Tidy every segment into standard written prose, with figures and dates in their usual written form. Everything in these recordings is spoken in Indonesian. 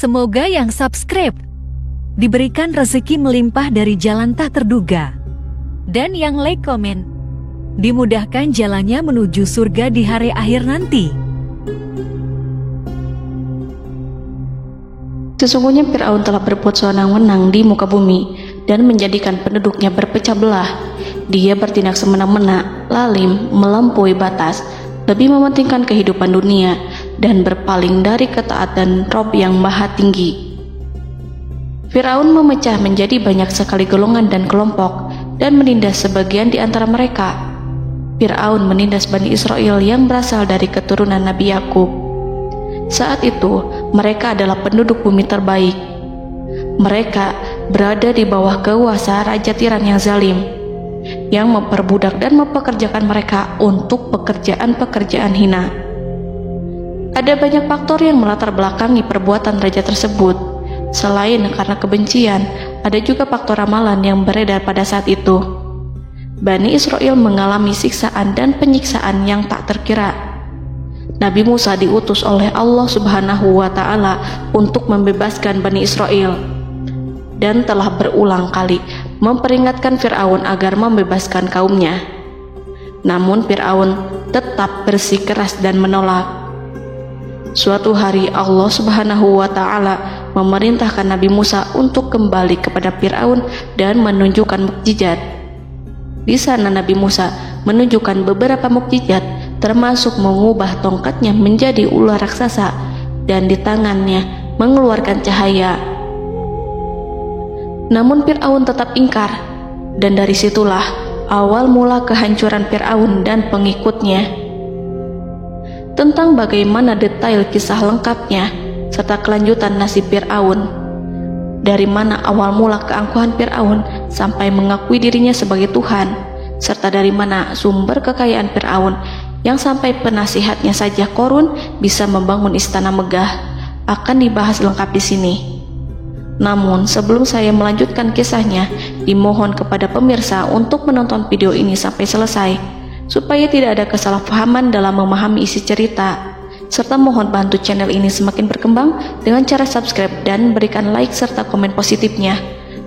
Semoga yang subscribe diberikan rezeki melimpah dari jalan tak terduga. Dan yang like komen, dimudahkan jalannya menuju surga di hari akhir nanti. Sesungguhnya Fir'aun telah berbuat sewenang-wenang di muka bumi dan menjadikan penduduknya berpecah belah. Dia bertindak semena-mena, lalim, melampaui batas, lebih mementingkan kehidupan dunia dan berpaling dari ketaatan Rob yang Maha Tinggi. Fir'aun memecah menjadi banyak sekali golongan dan kelompok dan menindas sebagian di antara mereka. Fir'aun menindas Bani Israel yang berasal dari keturunan Nabi Yakub. Saat itu mereka adalah penduduk bumi terbaik. Mereka berada di bawah kuasa Raja Tiran yang zalim, yang memperbudak dan mempekerjakan mereka untuk pekerjaan-pekerjaan hina. Ada banyak faktor yang melatar belakangi perbuatan raja tersebut. Selain karena kebencian, ada juga faktor ramalan yang beredar pada saat itu. Bani Israel mengalami siksaan dan penyiksaan yang tak terkira. Nabi Musa diutus oleh Allah Subhanahu wa Ta'ala untuk membebaskan Bani Israel, dan telah berulang kali memperingatkan Fir'aun agar membebaskan kaumnya. Namun Fir'aun tetap bersikeras dan menolak. Suatu hari Allah Subhanahu wa Ta'ala memerintahkan Nabi Musa untuk kembali kepada Fir'aun dan menunjukkan mukjizat. Di sana Nabi Musa menunjukkan beberapa mukjizat, termasuk mengubah tongkatnya menjadi ular raksasa dan di tangannya mengeluarkan cahaya. Namun Fir'aun tetap ingkar, dan dari situlah awal mula kehancuran Fir'aun dan pengikutnya. Tentang bagaimana detail kisah lengkapnya serta kelanjutan nasib Fir'aun, dari mana awal mula keangkuhan Fir'aun sampai mengakui dirinya sebagai Tuhan, serta dari mana sumber kekayaan Fir'aun yang sampai penasihatnya saja Qorun bisa membangun istana megah, akan dibahas lengkap di sini. Namun sebelum saya melanjutkan kisahnya, dimohon kepada pemirsa untuk menonton video ini sampai selesai, supaya tidak ada kesalahpahaman dalam memahami isi cerita, serta mohon bantu channel ini semakin berkembang dengan cara subscribe dan berikan like serta komen positifnya.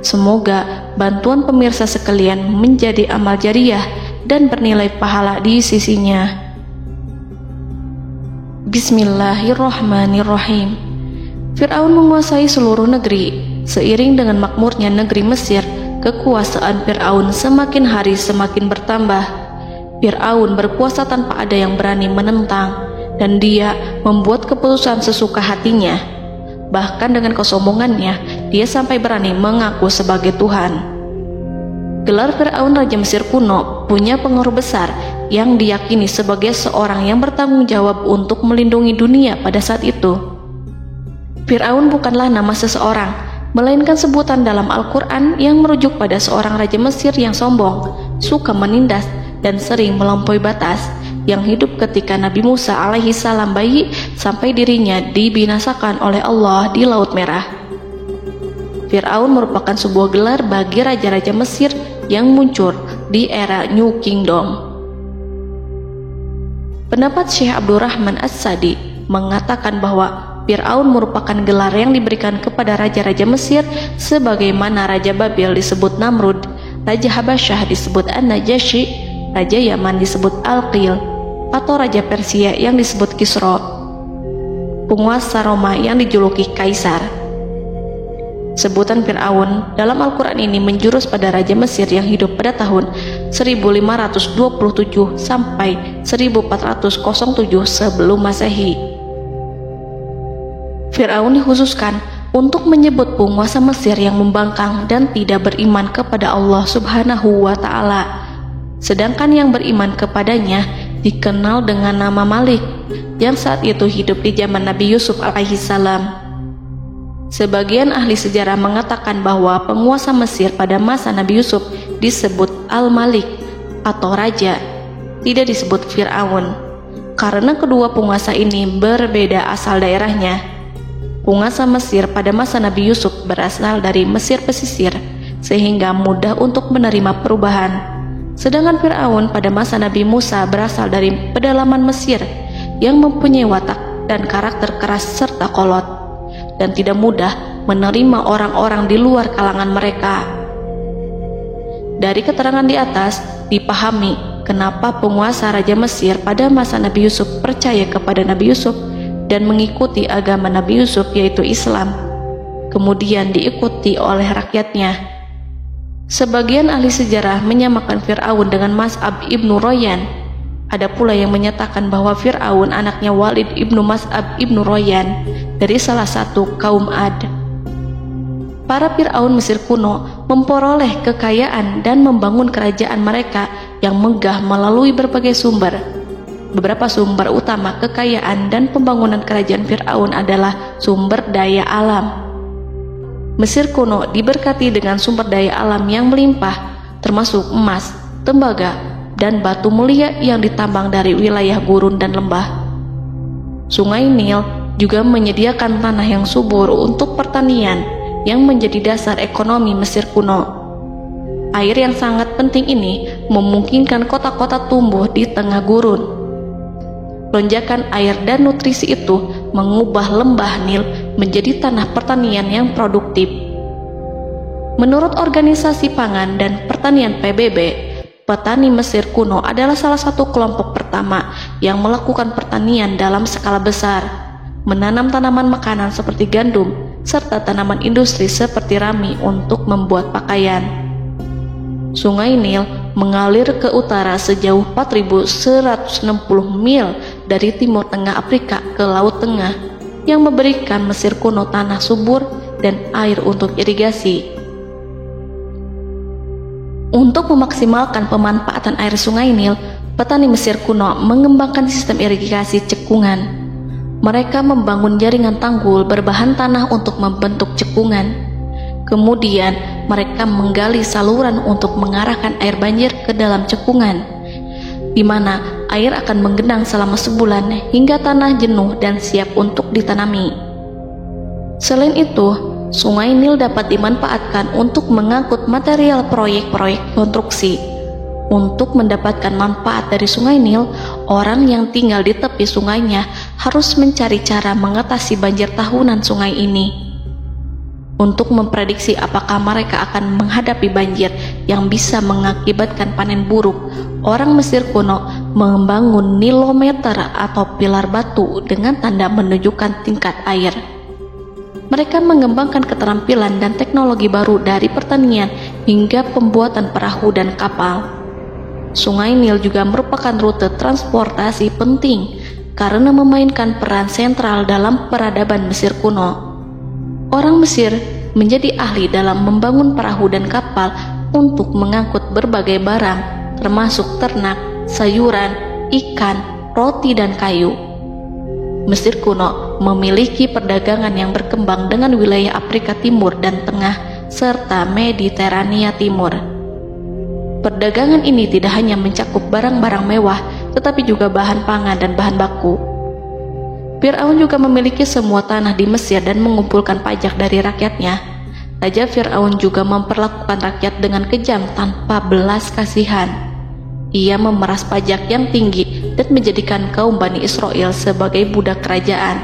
Semoga bantuan pemirsa sekalian menjadi amal jariah dan bernilai pahala di sisinya. Bismillahirrahmanirrahim. Fir'aun menguasai seluruh negeri. Seiring dengan makmurnya negeri Mesir, kekuasaan Fir'aun semakin hari semakin bertambah. Fir'aun berkuasa tanpa ada yang berani menentang, dan dia membuat keputusan sesuka hatinya. Bahkan dengan kesombongannya, dia sampai berani mengaku sebagai Tuhan. Gelar Fir'aun Raja Mesir kuno punya pengaruh besar yang diyakini sebagai seorang yang bertanggung jawab untuk melindungi dunia pada saat itu. Fir'aun bukanlah nama seseorang, melainkan sebutan dalam Al-Quran yang merujuk pada seorang Raja Mesir yang sombong, suka menindas, dan sering melampaui batas, yang hidup ketika Nabi Musa alaihi salam bayi sampai dirinya dibinasakan oleh Allah di Laut Merah. Fir'aun merupakan sebuah gelar bagi raja-raja Mesir yang muncul di era New Kingdom. Pendapat Syekh Abdurrahman As-Sadi mengatakan bahwa Fir'aun merupakan gelar yang diberikan kepada raja-raja Mesir, sebagaimana Raja Babil disebut Namrud, Raja Habasyah disebut An-Najasyi, Raja Yaman disebut Al-Qil, atau Raja Persia yang disebut Kisra, penguasa Roma yang dijuluki Kaisar. Sebutan Fir'aun dalam Al-Quran ini menjurus pada Raja Mesir yang hidup pada tahun 1527 sampai 1407 sebelum Masehi. Fir'aun dikhususkan untuk menyebut penguasa Mesir yang membangkang dan tidak beriman kepada Allah Subhanahu wa Ta'ala. Sedangkan yang beriman kepadanya dikenal dengan nama Malik, yang saat itu hidup di zaman Nabi Yusuf alaihi salam. Sebagian ahli sejarah mengatakan bahwa penguasa Mesir pada masa Nabi Yusuf disebut Al-Malik atau Raja, tidak disebut Fir'aun, karena kedua penguasa ini berbeda asal daerahnya. Penguasa Mesir pada masa Nabi Yusuf berasal dari Mesir pesisir, sehingga mudah untuk menerima perubahan. Sedangkan Fir'aun pada masa Nabi Musa berasal dari pedalaman Mesir yang mempunyai watak dan karakter keras serta kolot. dan tidak mudah menerima orang-orang di luar kalangan mereka. Dari keterangan di atas dipahami kenapa penguasa Raja Mesir pada masa Nabi Yusuf percaya kepada Nabi Yusuf dan mengikuti agama Nabi Yusuf yaitu Islam, kemudian diikuti oleh rakyatnya. Sebagian ahli sejarah menyamakan Fir'aun dengan Mas'ab ibnu Royan. Ada pula yang menyatakan bahwa Fir'aun anaknya Walid ibnu Mas'ab ibnu Royan dari salah satu kaum Ad. Para Fir'aun Mesir kuno memperoleh kekayaan dan membangun kerajaan mereka yang megah melalui berbagai sumber. Beberapa sumber utama kekayaan dan pembangunan kerajaan Fir'aun adalah sumber daya alam. Mesir kuno diberkati dengan sumber daya alam yang melimpah, termasuk emas, tembaga, dan batu mulia yang ditambang dari wilayah gurun dan lembah. Sungai Nil juga menyediakan tanah yang subur untuk pertanian yang menjadi dasar ekonomi Mesir kuno. Air yang sangat penting ini memungkinkan kota-kota tumbuh di tengah gurun. Lonjakan air dan nutrisi itu mengubah lembah Nil menjadi tanah pertanian yang produktif. Menurut Organisasi Pangan dan Pertanian PBB, petani Mesir kuno adalah salah satu kelompok pertama yang melakukan pertanian dalam skala besar, menanam tanaman makanan seperti gandum, serta tanaman industri seperti rami untuk membuat pakaian. Sungai Nil mengalir ke utara sejauh 4.160 mil dari timur tengah Afrika ke Laut Tengah, yang memberikan Mesir kuno tanah subur dan air untuk irigasi. Untuk memaksimalkan pemanfaatan air Sungai Nil, petani Mesir kuno mengembangkan sistem irigasi cekungan. Mereka membangun jaringan tanggul berbahan tanah untuk membentuk cekungan. Kemudian mereka menggali saluran untuk mengarahkan air banjir ke dalam cekungan, di mana air akan menggenang selama sebulan hingga tanah jenuh dan siap untuk ditanami. Selain itu, Sungai Nil dapat dimanfaatkan untuk mengangkut material proyek-proyek konstruksi. Untuk mendapatkan manfaat dari Sungai Nil, orang yang tinggal di tepi sungainya harus mencari cara mengatasi banjir tahunan sungai ini. Untuk memprediksi apakah mereka akan menghadapi banjir yang bisa mengakibatkan panen buruk, orang Mesir kuno membangun nilometer atau pilar batu dengan tanda menunjukkan tingkat air. Mereka mengembangkan keterampilan dan teknologi baru dari pertanian hingga pembuatan perahu dan kapal. Sungai Nil juga merupakan rute transportasi penting karena memainkan peran sentral dalam peradaban Mesir kuno. Orang Mesir menjadi ahli dalam membangun perahu dan kapal untuk mengangkut berbagai barang, termasuk ternak, sayuran, ikan, roti, dan kayu. Mesir kuno memiliki perdagangan yang berkembang dengan wilayah Afrika Timur dan Tengah serta Mediterania Timur. Perdagangan ini tidak hanya mencakup barang-barang mewah, tetapi juga bahan pangan dan bahan baku. Fir'aun juga memiliki semua tanah di Mesir dan mengumpulkan pajak dari rakyatnya. Raja Fir'aun juga memperlakukan rakyat dengan kejam tanpa belas kasihan. Ia memeras pajak yang tinggi dan menjadikan kaum Bani Israel sebagai budak kerajaan.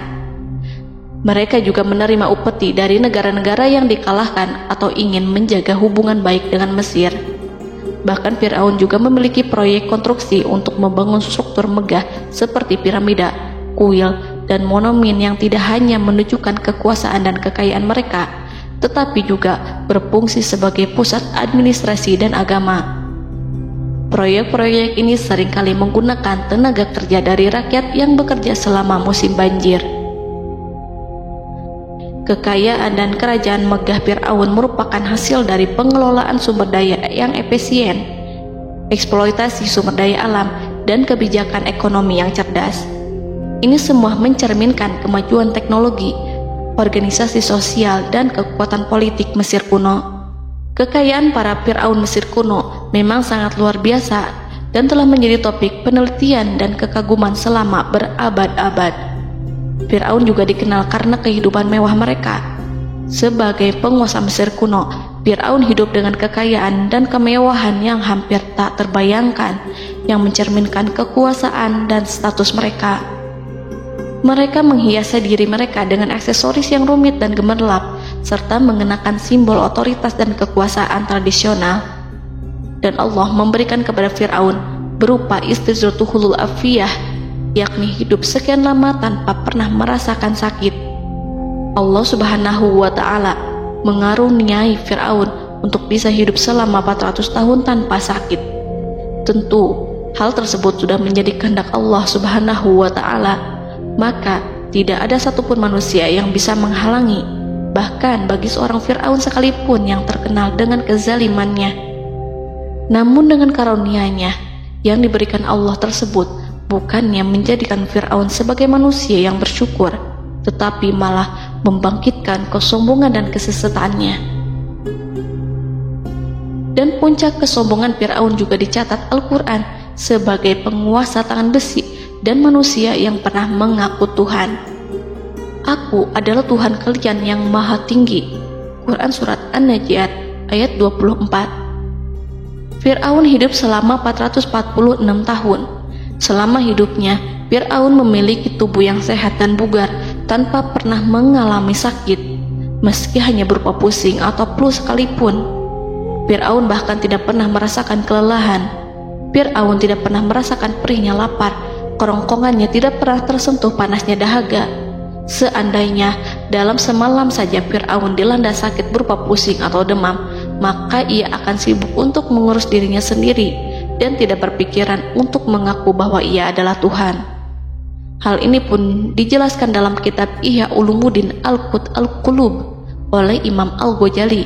Mereka juga menerima upeti dari negara-negara yang dikalahkan atau ingin menjaga hubungan baik dengan Mesir. Bahkan Fir'aun juga memiliki proyek konstruksi untuk membangun struktur megah seperti piramida, kuil, dan monumen yang tidak hanya menunjukkan kekuasaan dan kekayaan mereka, tetapi juga berfungsi sebagai pusat administrasi dan agama. Proyek-proyek ini seringkali menggunakan tenaga kerja dari rakyat yang bekerja selama musim banjir. Kekayaan dan kerajaan megah Fir'aun merupakan hasil dari pengelolaan sumber daya yang efisien, eksploitasi sumber daya alam, dan kebijakan ekonomi yang cerdas. Ini semua mencerminkan kemajuan teknologi, organisasi sosial, dan kekuatan politik Mesir kuno. Kekayaan para Fir'aun Mesir kuno memang sangat luar biasa dan telah menjadi topik penelitian dan kekaguman selama berabad-abad. Fir'aun juga dikenal karena kehidupan mewah mereka. Sebagai penguasa Mesir kuno, Fir'aun hidup dengan kekayaan dan kemewahan yang hampir tak terbayangkan, yang mencerminkan kekuasaan dan status mereka. Mereka menghiasi diri mereka dengan aksesoris yang rumit dan gemerlap, serta mengenakan simbol otoritas dan kekuasaan tradisional. Dan Allah memberikan kepada Fir'aun berupa istidratuhul afiyah, yakni hidup sekian lama tanpa pernah merasakan sakit. Allah Subhanahu wa Ta'ala mengaruniai Fir'aun untuk bisa hidup selama 400 tahun tanpa sakit. Tentu hal tersebut sudah menjadi kehendak Allah Subhanahu wa Ta'ala, maka tidak ada satupun manusia yang bisa menghalangi, bahkan bagi seorang Fir'aun sekalipun yang terkenal dengan kezalimannya. Namun dengan karunia-Nya yang diberikan Allah tersebut bukannya menjadikan Fir'aun sebagai manusia yang bersyukur, tetapi malah membangkitkan kesombongan dan kesesataannya. Dan puncak kesombongan Fir'aun juga dicatat Al-Quran sebagai penguasa tangan besi dan manusia yang pernah mengaku Tuhan. Aku adalah Tuhan kalian yang maha tinggi. Quran Surat An-Najiat ayat 24. Fir'aun hidup selama 446 tahun. Selama hidupnya, Fir'aun memiliki tubuh yang sehat dan bugar tanpa pernah mengalami sakit, meski hanya berupa pusing atau flu sekalipun. Fir'aun bahkan tidak pernah merasakan kelelahan. Fir'aun tidak pernah merasakan perihnya lapar, kerongkongannya tidak pernah tersentuh panasnya dahaga. Seandainya dalam semalam saja Fir'aun dilanda sakit berupa pusing atau demam, maka ia akan sibuk untuk mengurus dirinya sendiri dan tidak berpikiran untuk mengaku bahwa ia adalah Tuhan. Hal ini pun dijelaskan dalam kitab Ihya Ulumuddin Al-Qut Al-Qulub oleh Imam Al-Ghazali.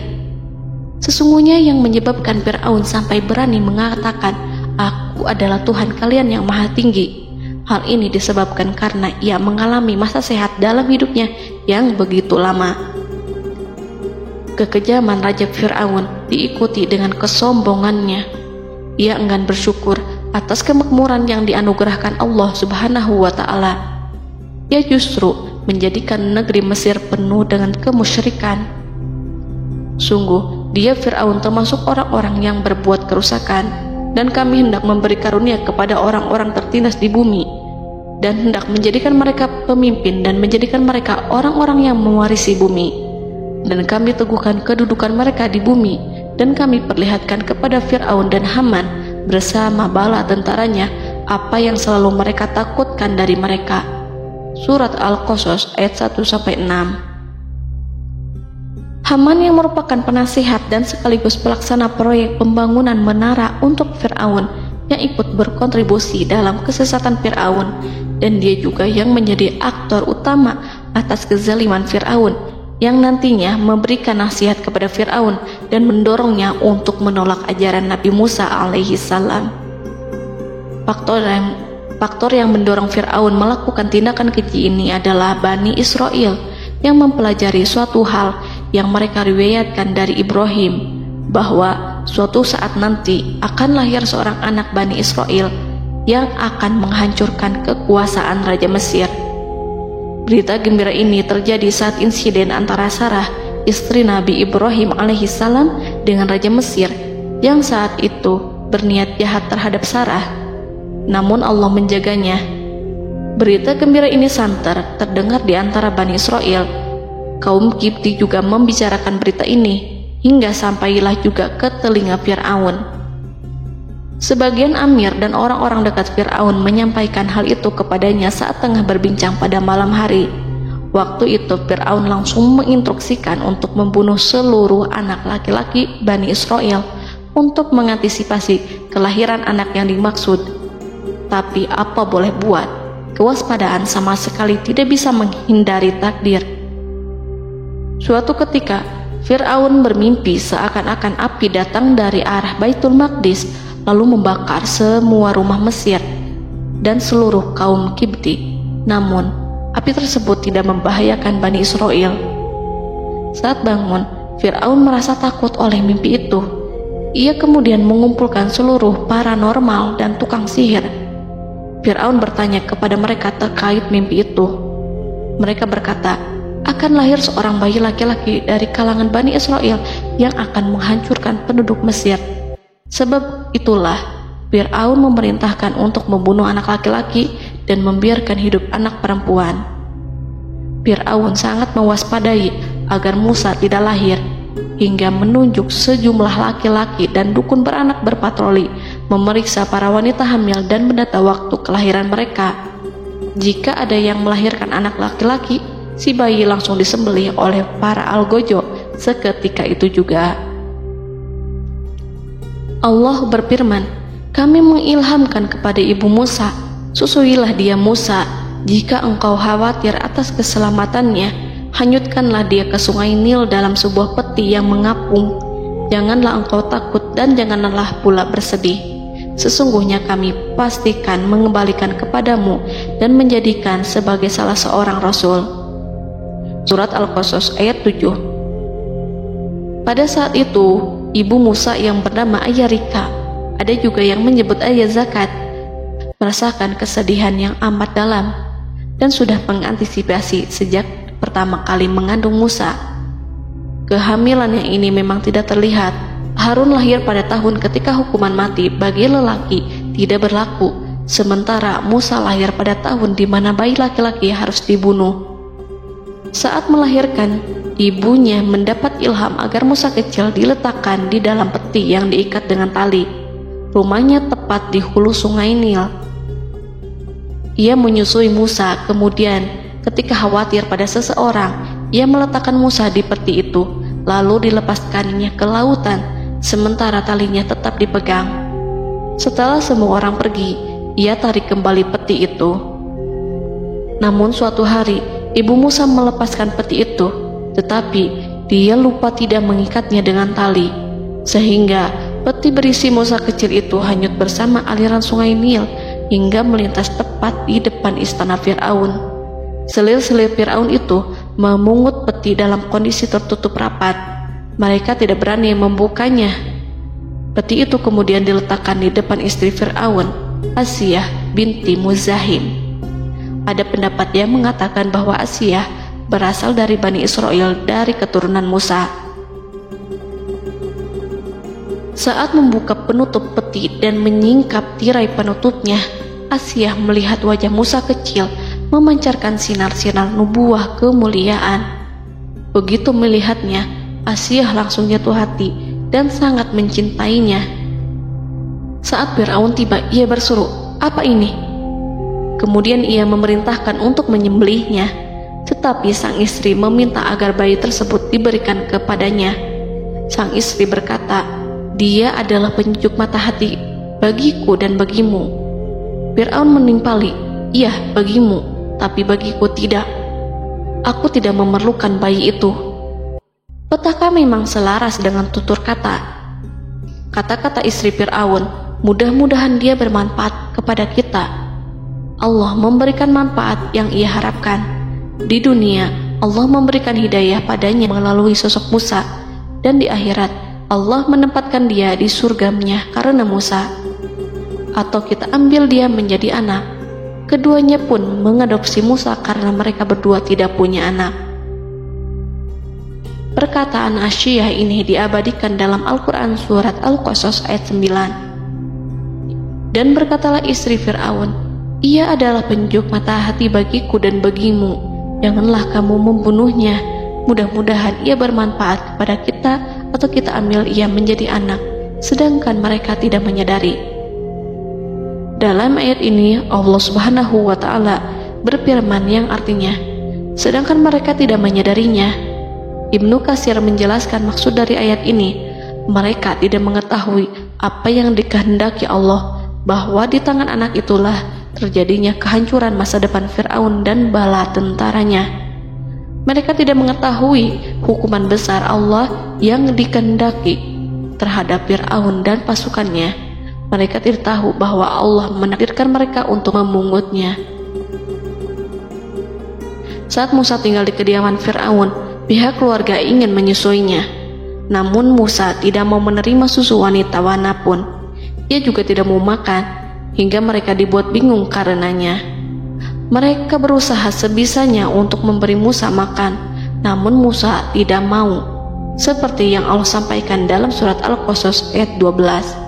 Sesungguhnya yang menyebabkan Fir'aun sampai berani mengatakan, "Aku adalah Tuhan kalian yang maha tinggi." Hal ini disebabkan karena ia mengalami masa sehat dalam hidupnya yang begitu lama. Kekejaman Raja Fir'aun diikuti dengan kesombongannya. Ia enggan bersyukur atas kemakmuran yang dianugerahkan Allah Subhanahu wa Ta'ala. Ia justru menjadikan negeri Mesir penuh dengan kemusyrikan. Sungguh, dia Fir'aun termasuk orang-orang yang berbuat kerusakan, dan kami hendak memberi karunia kepada orang-orang tertindas di bumi, dan hendak menjadikan mereka pemimpin dan menjadikan mereka orang-orang yang mewarisi bumi. Dan kami teguhkan kedudukan mereka di bumi, dan kami perlihatkan kepada Fir'aun dan Haman bersama bala tentaranya apa yang selalu mereka takutkan dari mereka. Surat Al-Qasas ayat 1-6. Haman yang merupakan penasihat dan sekaligus pelaksana proyek pembangunan menara untuk Fir'aun yang ikut berkontribusi dalam kesesatan Fir'aun, dan dia juga yang menjadi aktor utama atas kezaliman Fir'aun yang nantinya memberikan nasihat kepada Fir'aun dan mendorongnya untuk menolak ajaran Nabi Musa alaihi salam. Faktor yang mendorong Fir'aun melakukan tindakan keji ini adalah Bani Israel yang mempelajari suatu hal yang mereka riwayatkan dari Ibrahim, bahwa suatu saat nanti akan lahir seorang anak Bani Israel yang akan menghancurkan kekuasaan Raja Mesir. Berita gembira ini terjadi saat insiden antara Sarah, istri Nabi Ibrahim alaihissalam, dengan Raja Mesir yang saat itu berniat jahat terhadap Sarah. Namun Allah menjaganya. Berita gembira ini santer terdengar di antara Bani Israel. Kaum Kipti juga membicarakan berita ini, hingga sampailah juga ke telinga Fir'aun. Sebagian amir dan orang-orang dekat Fir'aun menyampaikan hal itu kepadanya saat tengah berbincang pada malam hari. Waktu itu Fir'aun langsung menginstruksikan untuk membunuh seluruh anak laki-laki Bani Israel untuk mengantisipasi kelahiran anak yang dimaksud. Tapi apa boleh buat, kewaspadaan sama sekali tidak bisa menghindari takdir. Suatu ketika Fir'aun bermimpi seakan-akan api datang dari arah Baitul Maqdis lalu membakar semua rumah Mesir dan seluruh kaum Kipti. Namun, api tersebut tidak membahayakan Bani Israel. Saat bangun, Fir'aun merasa takut oleh mimpi itu. Ia kemudian mengumpulkan seluruh paranormal dan tukang sihir. Fir'aun bertanya kepada mereka terkait mimpi itu. Mereka berkata, akan lahir seorang bayi laki-laki dari kalangan Bani Israel yang akan menghancurkan penduduk Mesir. Sebab itulah Fir'aun memerintahkan untuk membunuh anak laki-laki dan membiarkan hidup anak perempuan. Fir'aun sangat mewaspadai agar Musa tidak lahir, hingga menunjuk sejumlah laki-laki dan dukun beranak berpatroli memeriksa para wanita hamil dan mendata waktu kelahiran mereka. Jika ada yang melahirkan anak laki-laki, si bayi langsung disembelih oleh para algojo seketika itu juga. Allah berfirman, "Kami mengilhamkan kepada ibu Musa, susuilah dia Musa. Jika engkau khawatir atas keselamatannya, hanyutkanlah dia ke sungai Nil dalam sebuah peti yang mengapung. Janganlah engkau takut dan janganlah pula bersedih. Sesungguhnya kami pastikan mengembalikan kepadamu dan menjadikan sebagai salah seorang rasul." Surat Al-Qasas ayat 7. Pada saat itu, ibu Musa yang bernama Ayah Rika, ada juga yang menyebut Ayah Zakat, merasakan kesedihan yang amat dalam dan sudah mengantisipasi sejak pertama kali mengandung Musa. Kehamilan yang ini memang tidak terlihat. Harun lahir pada tahun ketika hukuman mati bagi lelaki tidak berlaku, sementara Musa lahir pada tahun di mana bayi laki-laki harus dibunuh. Saat melahirkan, ibunya mendapat ilham agar Musa kecil diletakkan di dalam peti yang diikat dengan tali. Rumahnya tepat di hulu sungai Nil. Ia menyusui Musa, kemudian ketika khawatir pada seseorang, ia meletakkan Musa di peti itu, lalu dilepaskannya ke lautan, sementara talinya tetap dipegang. Setelah semua orang pergi, ia tarik kembali peti itu. Namun suatu hari, ibu Musa melepaskan peti itu, tetapi dia lupa tidak mengikatnya dengan tali, sehingga peti berisi Musa kecil itu hanyut bersama aliran sungai Nil hingga melintas tepat di depan istana Fir'aun. Selir-selir Fir'aun itu memungut peti dalam kondisi tertutup rapat. Mereka tidak berani membukanya. Peti itu kemudian diletakkan di depan istri Fir'aun, Asiyah binti Muzahim. Ada pendapat yang mengatakan bahwa Asiyah berasal dari Bani Israel dari keturunan Musa. Saat membuka penutup peti dan menyingkap tirai penutupnya, Asiyah melihat wajah Musa kecil memancarkan sinar-sinar nubuah kemuliaan. Begitu melihatnya, Asiyah langsung jatuh hati dan sangat mencintainya. Saat Fir'aun tiba, ia berseru, "Apa ini?" Kemudian ia memerintahkan untuk menyembelihnya, tetapi sang istri meminta agar bayi tersebut diberikan kepadanya. Sang istri berkata, "Dia adalah penyejuk mata hati bagiku dan bagimu." Fir'aun menimpali, "Iya, bagimu, tapi bagiku tidak. Aku tidak memerlukan bayi itu." Petaka memang selaras dengan tutur kata. Kata-kata istri Fir'aun, mudah-mudahan dia bermanfaat kepada kita. Allah memberikan manfaat yang ia harapkan. Di dunia, Allah memberikan hidayah padanya melalui sosok Musa, dan di akhirat, Allah menempatkan dia di surganya karena Musa. Atau kita ambil dia menjadi anak. Keduanya pun mengadopsi Musa karena mereka berdua tidak punya anak. Perkataan Asiyah ini diabadikan dalam Al-Quran surat Al-Qasas ayat 9. Dan berkatalah istri Fir'aun, "Ia adalah penyejuk mata hati bagiku dan bagimu. Janganlah kamu membunuhnya. Mudah-mudahan ia bermanfaat kepada kita, atau kita ambil ia menjadi anak, sedangkan mereka tidak menyadari." Dalam ayat ini, Allah Subhanahu wa Ta'ala berfirman yang artinya, sedangkan mereka tidak menyadarinya. Ibnu Katsir menjelaskan maksud dari ayat ini, mereka tidak mengetahui apa yang dikehendaki Allah, bahwa di tangan anak itulah terjadinya kehancuran masa depan Fir'aun dan bala tentaranya. Mereka tidak mengetahui hukuman besar Allah yang dikehendaki terhadap Fir'aun dan pasukannya. Mereka tidak tahu bahwa Allah menakdirkan mereka untuk memungutnya. Saat Musa tinggal di kediaman Fir'aun, pihak keluarga ingin menyusuinya. Namun Musa tidak mau menerima susu wanita manapun. Ia juga tidak mau makan, hingga mereka dibuat bingung karenanya. Mereka berusaha sebisanya untuk memberi Musa makan, namun Musa tidak mau, seperti yang Allah sampaikan dalam surat Al-Qasas ayat 12.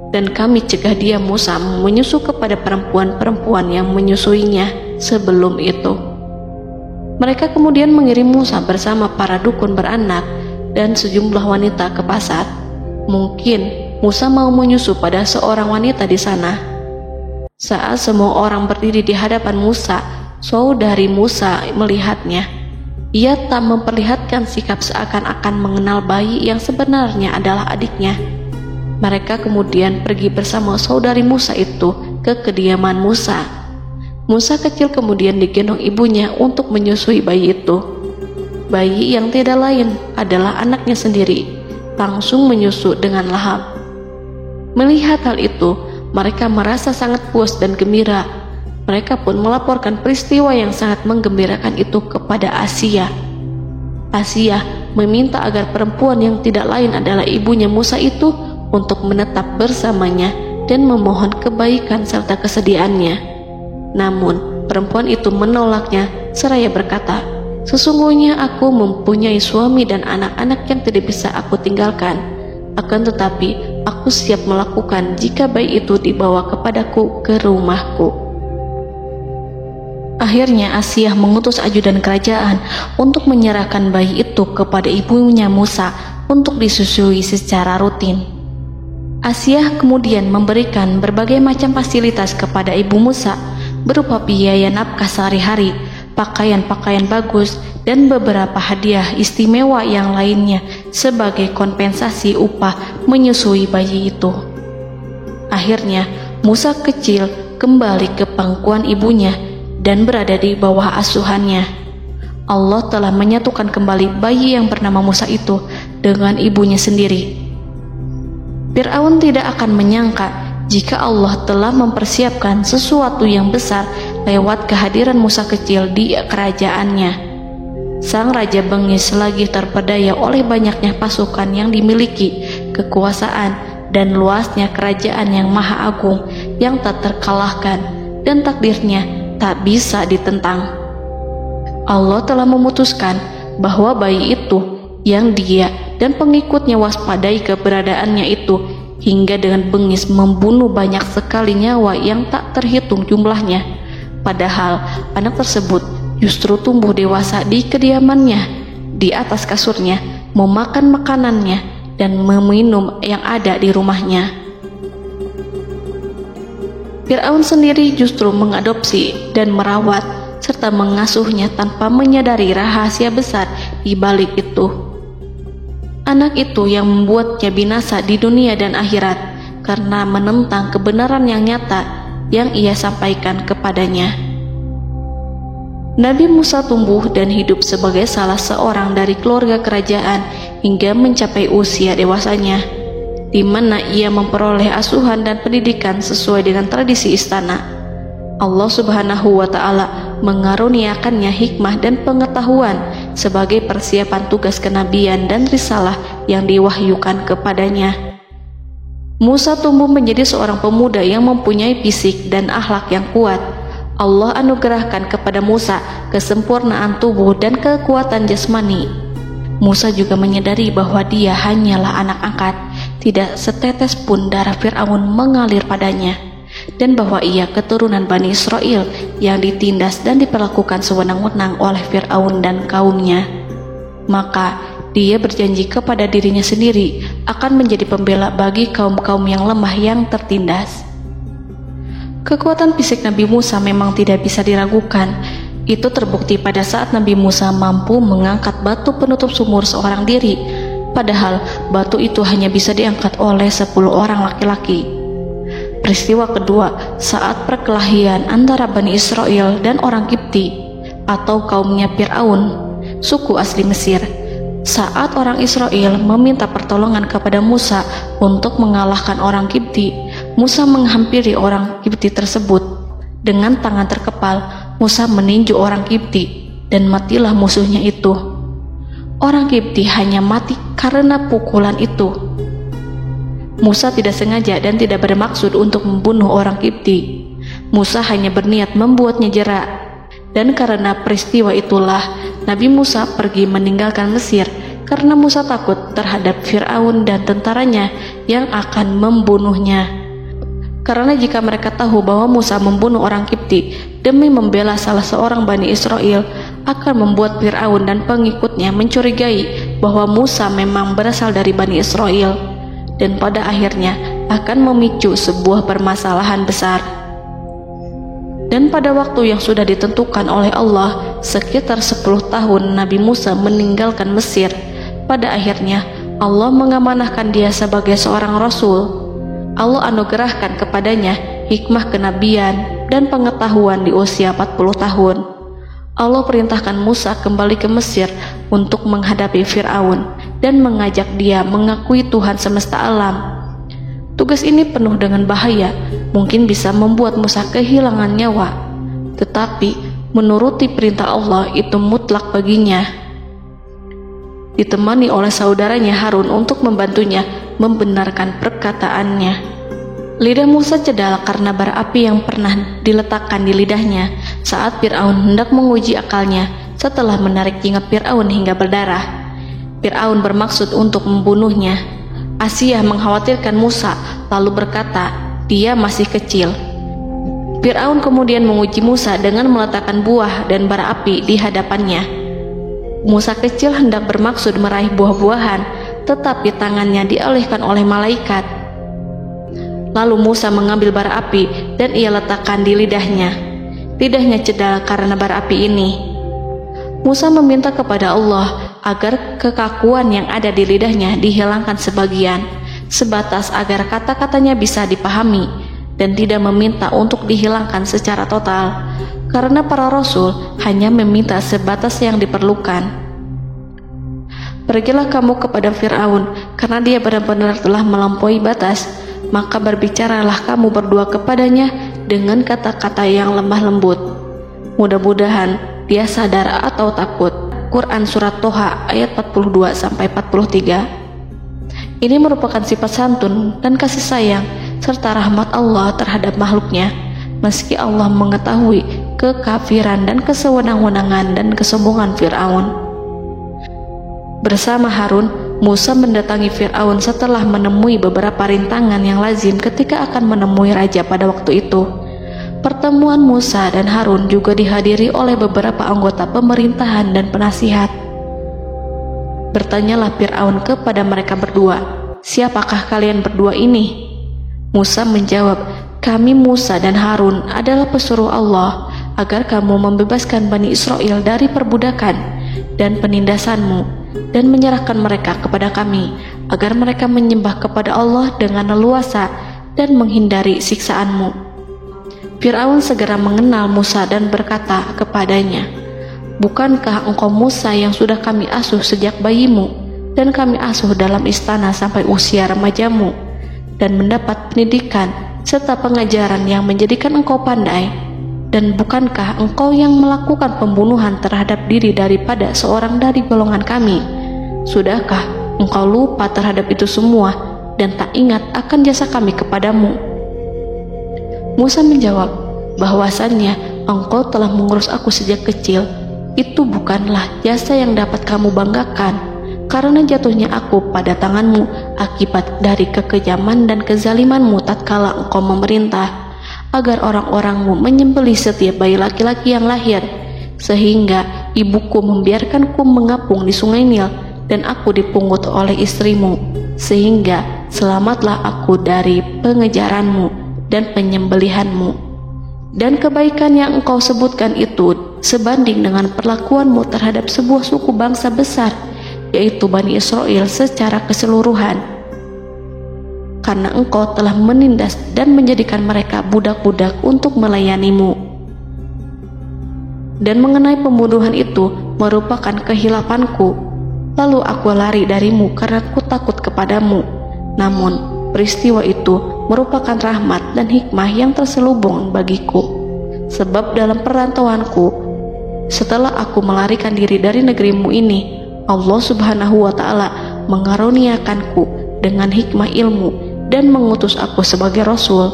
dan kami cegah dia Musa menyusu kepada perempuan-perempuan yang menyusuinya sebelum itu. Mereka kemudian mengirim Musa bersama para dukun beranak dan sejumlah wanita ke pasar. Mungkin Musa mau menyusu pada seorang wanita di sana. Saat semua orang berdiri di hadapan Musa, saudari Musa melihatnya. Ia tak memperlihatkan sikap seakan-akan mengenal bayi yang sebenarnya adalah adiknya. Mereka kemudian pergi bersama saudari Musa itu ke kediaman Musa. Musa kecil kemudian digendong ibunya untuk menyusui bayi itu. Bayi yang tidak lain adalah anaknya sendiri, langsung menyusu dengan lahap. Melihat hal itu, mereka merasa sangat puas dan gembira. Mereka pun melaporkan peristiwa yang sangat menggembirakan itu kepada Asia. Asia meminta agar perempuan yang tidak lain adalah ibunya Musa itu untuk menetap bersamanya dan memohon kebaikan serta kesediaannya. Namun, perempuan itu menolaknya seraya berkata, "Sesungguhnya aku mempunyai suami dan anak-anak yang tidak bisa aku tinggalkan. Akan tetapi, aku siap melakukan jika bayi itu dibawa kepadaku ke rumahku." Akhirnya Asia mengutus ajudan kerajaan untuk menyerahkan bayi itu kepada ibunya Musa untuk disusui secara rutin. Asia kemudian memberikan berbagai macam fasilitas kepada ibu Musa berupa biaya nafkah sehari-hari, pakaian-pakaian bagus, dan beberapa hadiah istimewa yang lainnya sebagai kompensasi upah menyusui bayi itu. Akhirnya Musa kecil kembali ke pangkuan ibunya dan berada di bawah asuhannya. Allah telah menyatukan kembali bayi yang bernama Musa itu dengan ibunya sendiri. Fir'aun tidak akan menyangka jika Allah telah mempersiapkan sesuatu yang besar lewat kehadiran Musa kecil di kerajaannya. Sang Raja bengis lagi terpedaya oleh banyaknya pasukan yang dimiliki, kekuasaan, dan luasnya kerajaan yang maha agung yang tak terkalahkan, dan takdirnya tak bisa ditentang. Allah telah memutuskan bahwa bayi itu yang dia dan pengikutnya waspadai keberadaannya itu hingga dengan bengis membunuh banyak sekali nyawa yang tak terhitung jumlahnya. Padahal anak tersebut justru tumbuh dewasa di kediamannya, di atas kasurnya, memakan makanannya dan meminum yang ada di rumahnya. Fir'aun sendiri justru mengadopsi dan merawat serta mengasuhnya tanpa menyadari rahasia besar di balik itu. Anak itu yang membuatnya binasa di dunia dan akhirat karena menentang kebenaran yang nyata yang ia sampaikan kepadanya. Nabi Musa tumbuh dan hidup sebagai salah seorang dari keluarga kerajaan hingga mencapai usia dewasanya, di mana ia memperoleh asuhan dan pendidikan sesuai dengan tradisi istana. Allah Subhanahu wa Ta'ala mengaruniakannya hikmah dan pengetahuan sebagai persiapan tugas kenabian dan risalah yang diwahyukan kepadanya. Musa tumbuh menjadi seorang pemuda yang mempunyai fisik dan akhlak yang kuat. Allah anugerahkan kepada Musa kesempurnaan tubuh dan kekuatan jasmani. Musa juga menyadari bahwa dia hanyalah anak angkat, tidak setetes pun darah Fir'aun mengalir padanya, dan bahwa ia keturunan Bani Israel yang ditindas dan diperlakukan sewenang-wenang oleh Fir'aun dan kaumnya. Maka dia berjanji kepada dirinya sendiri akan menjadi pembela bagi kaum-kaum yang lemah yang tertindas. Kekuatan fisik Nabi Musa memang tidak bisa diragukan. Itu terbukti pada saat Nabi Musa mampu mengangkat batu penutup sumur seorang diri, padahal batu itu hanya bisa diangkat oleh 10 orang laki-laki. Peristiwa kedua saat perkelahian antara Bani Israel dan orang Kipti atau kaumnya Fir'aun, suku asli Mesir. Saat orang Israel meminta pertolongan kepada Musa untuk mengalahkan orang Kipti, Musa menghampiri orang Kipti tersebut. Dengan tangan terkepal, Musa meninju orang Kipti dan matilah musuhnya itu. Orang Kipti hanya mati karena pukulan itu. Musa tidak sengaja dan tidak bermaksud untuk membunuh orang Kipti. Musa hanya berniat membuatnya jera. Dan karena peristiwa itulah Nabi Musa pergi meninggalkan Mesir, karena Musa takut terhadap Fir'aun dan tentaranya yang akan membunuhnya. Karena jika mereka tahu bahwa Musa membunuh orang Kipti demi membela salah seorang Bani Israel, akan membuat Fir'aun dan pengikutnya mencurigai bahwa Musa memang berasal dari Bani Israel, dan pada akhirnya akan memicu sebuah permasalahan besar. Dan pada waktu yang sudah ditentukan oleh Allah, sekitar 10 tahun Nabi Musa meninggalkan Mesir. Pada akhirnya Allah mengamanahkan dia sebagai seorang Rasul. Allah anugerahkan kepadanya hikmah kenabian dan pengetahuan di usia 40 tahun. Allah perintahkan Musa kembali ke Mesir untuk menghadapi Fir'aun dan mengajak dia mengakui Tuhan semesta alam. Tugas ini penuh dengan bahaya, mungkin bisa membuat Musa kehilangan nyawa, tetapi menuruti perintah Allah itu mutlak baginya. Ditemani oleh saudaranya Harun untuk membantunya membenarkan perkataannya. Lidah Musa cedal karena bara api yang pernah diletakkan di lidahnya saat Fir'aun hendak menguji akalnya setelah menarik jenggot Fir'aun hingga berdarah. Fir'aun bermaksud untuk membunuhnya. Asia mengkhawatirkan Musa lalu berkata, dia masih kecil. Fir'aun kemudian menguji Musa dengan meletakkan buah dan bara api di hadapannya. Musa kecil hendak bermaksud meraih buah-buahan, tetapi tangannya dialihkan oleh malaikat. Lalu Musa mengambil bara api dan ia letakkan di lidahnya. Lidahnya cedal karena bara api ini. Musa meminta kepada Allah agar kekakuan yang ada di lidahnya dihilangkan sebagian, sebatas agar kata-katanya bisa dipahami, dan tidak meminta untuk dihilangkan secara total, karena para rasul hanya meminta sebatas yang diperlukan. Pergilah kamu kepada Fir'aun, karena dia benar-benar telah melampaui batas, maka berbicaralah kamu berdua kepadanya dengan kata-kata yang lemah lembut. Mudah-mudahan dia sadar atau takut. Quran Surat Toha ayat 42-43. Ini merupakan sifat santun dan kasih sayang serta rahmat Allah terhadap makhluknya, meski Allah mengetahui kekafiran dan kesewenang-wenangan dan kesombongan Fir'aun. Bersama Harun, Musa mendatangi Fir'aun setelah menemui beberapa rintangan yang lazim ketika akan menemui raja pada waktu itu. Pertemuan Musa dan Harun juga dihadiri oleh beberapa anggota pemerintahan dan penasihat. Bertanyalah Fir'aun kepada mereka berdua, siapakah kalian berdua ini? Musa menjawab, kami Musa dan Harun adalah pesuruh Allah agar kamu membebaskan Bani Israel dari perbudakan dan penindasanmu dan menyerahkan mereka kepada kami agar mereka menyembah kepada Allah dengan leluasa dan menghindari siksaanmu. Fir'aun segera mengenal Musa dan berkata kepadanya, bukankah engkau Musa yang sudah kami asuh sejak bayimu dan kami asuh dalam istana sampai usia remajamu dan mendapat pendidikan serta pengajaran yang menjadikan engkau pandai? Dan bukankah engkau yang melakukan pembunuhan terhadap diri daripada seorang dari golongan kami? Sudahkah engkau lupa terhadap itu semua dan tak ingat akan jasa kami kepadamu? Musa menjawab, bahwasannya engkau telah mengurus aku sejak kecil. Itu bukanlah jasa yang dapat kamu banggakan, karena jatuhnya aku pada tanganmu akibat dari kekejaman dan kezalimanmu tatkala engkau memerintah agar orang-orangmu menyembelih setiap bayi laki-laki yang lahir, sehingga ibuku membiarkanku mengapung di sungai Nil dan aku dipungut oleh istrimu, sehingga selamatlah aku dari pengejaranmu dan penyembelihanmu. Dan kebaikan yang engkau sebutkan itu sebanding dengan perlakuanmu terhadap sebuah suku bangsa besar, yaitu Bani Israel secara keseluruhan, karena engkau telah menindas dan menjadikan mereka budak-budak untuk melayanimu. Dan mengenai pembunuhan itu merupakan kehilafanku, lalu aku lari darimu karena aku takut kepadamu. Namun peristiwa itu merupakan rahmat dan hikmah yang terselubung bagiku, sebab dalam perantauanku setelah aku melarikan diri dari negerimu ini, Allah Subhanahu wa Ta'ala mengaruniakanku dengan hikmah ilmu dan mengutus aku sebagai Rasul.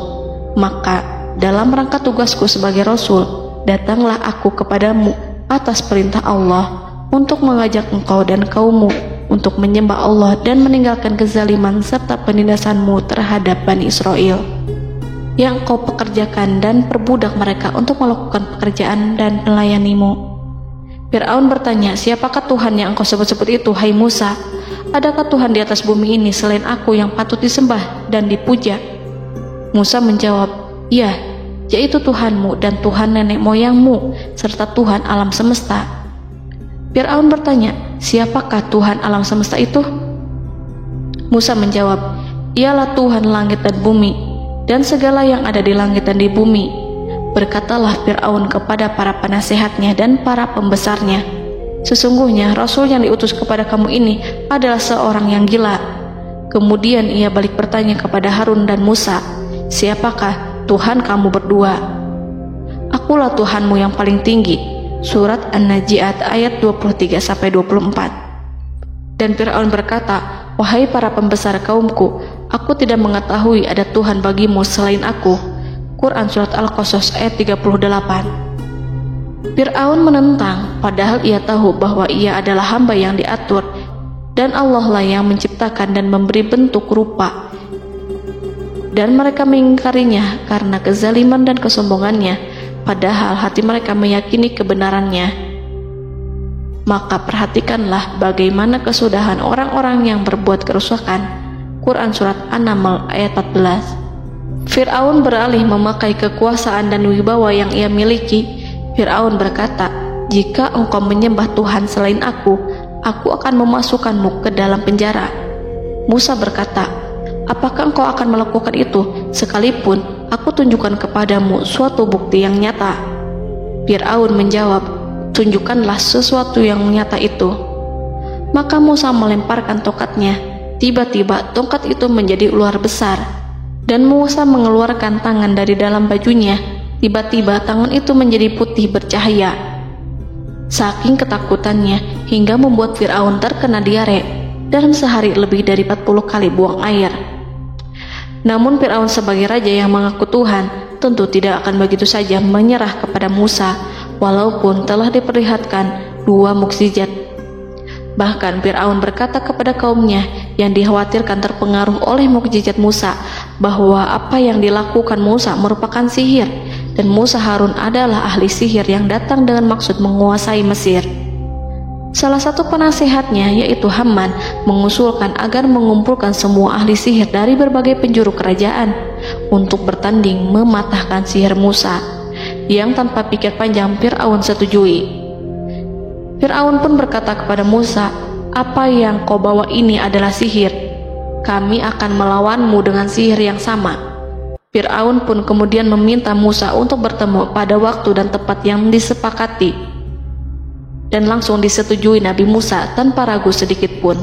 Maka dalam rangka tugasku sebagai Rasul, datanglah aku kepadamu atas perintah Allah untuk mengajak engkau dan kaummu untuk menyembah Allah dan meninggalkan kezaliman serta penindasanmu terhadap Bani Israel. yang kau pekerjakan dan perbudak mereka untuk melakukan pekerjaan dan melayanimu. Fir'aun bertanya, siapakah Tuhan yang engkau sebut-sebut itu, hai Musa? Adakah Tuhan di atas bumi ini selain aku yang patut disembah dan dipuja? Musa menjawab, iya, yaitu Tuhanmu dan Tuhan nenek moyangmu, serta Tuhan alam semesta. Fir'aun bertanya, siapakah Tuhan alam semesta itu? Musa menjawab, ialah Tuhan langit dan bumi, dan segala yang ada di langit dan di bumi. Berkatalah Fir'aun kepada para penasehatnya dan para pembesarnya, sesungguhnya Rasul yang diutus kepada kamu ini adalah seorang yang gila. Kemudian ia balik bertanya kepada Harun dan Musa, siapakah Tuhan kamu berdua? Akulah Tuhanmu yang paling tinggi. Surat An-Najiat ayat 23-24. Dan Fir'aun berkata, wahai para pembesar kaumku, aku tidak mengetahui ada Tuhan bagimu selain aku. Quran Surat Al-Qasas ayat 38. Fir'aun menentang, padahal ia tahu bahwa ia adalah hamba yang diatur, dan Allah lah yang menciptakan dan memberi bentuk rupa. Dan mereka mengingkarinya karena kezaliman dan kesombongannya, padahal hati mereka meyakini kebenarannya. Maka perhatikanlah bagaimana kesudahan orang-orang yang berbuat kerusakan. Quran Surat An-Naml ayat 14. Fir'aun beralih memakai kekuasaan dan wibawa yang ia miliki. Fir'aun berkata, jika engkau menyembah Tuhan selain aku akan memasukkanmu ke dalam penjara. Musa berkata, apakah engkau akan melakukan itu sekalipun aku tunjukkan kepadamu suatu bukti yang nyata? Fir'aun menjawab, tunjukkanlah sesuatu yang nyata itu. Maka Musa melemparkan tongkatnya. Tiba-tiba tongkat itu menjadi ular besar, dan Musa mengeluarkan tangan dari dalam bajunya. Tiba-tiba tangan itu menjadi putih bercahaya. Saking ketakutannya hingga membuat Fir'aun terkena diare, dalam sehari lebih dari 40 kali buang air. Namun Fir'aun sebagai raja yang mengaku Tuhan tentu tidak akan begitu saja menyerah kepada Musa, walaupun telah diperlihatkan 2 mukjizat. Bahkan Fir'aun berkata kepada kaumnya yang dikhawatirkan terpengaruh oleh mukjizat Musa, bahwa apa yang dilakukan Musa merupakan sihir, dan Musa Harun adalah ahli sihir yang datang dengan maksud menguasai Mesir. Salah satu penasehatnya, yaitu Haman, mengusulkan agar mengumpulkan semua ahli sihir dari berbagai penjuru kerajaan untuk bertanding mematahkan sihir Musa, yang tanpa pikir panjang Fir'aun setujui. Fir'aun pun berkata kepada Musa, apa yang kau bawa ini adalah sihir. Kami akan melawanmu dengan sihir yang sama. Fir'aun pun kemudian meminta Musa untuk bertemu pada waktu dan tempat yang disepakati, dan langsung disetujui Nabi Musa tanpa ragu sedikit pun.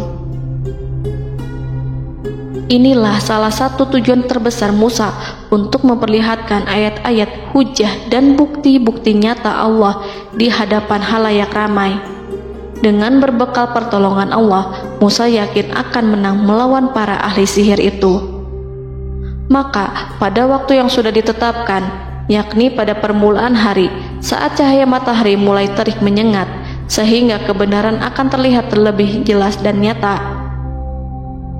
Inilah salah satu tujuan terbesar Musa untuk memperlihatkan ayat-ayat hujah dan bukti-bukti nyata Allah di hadapan halayak ramai. Dengan berbekal pertolongan Allah, Musa yakin akan menang melawan para ahli sihir itu. Maka pada waktu yang sudah ditetapkan, yakni pada permulaan hari, saat cahaya matahari mulai terik menyengat, sehingga kebenaran akan terlihat lebih jelas dan nyata,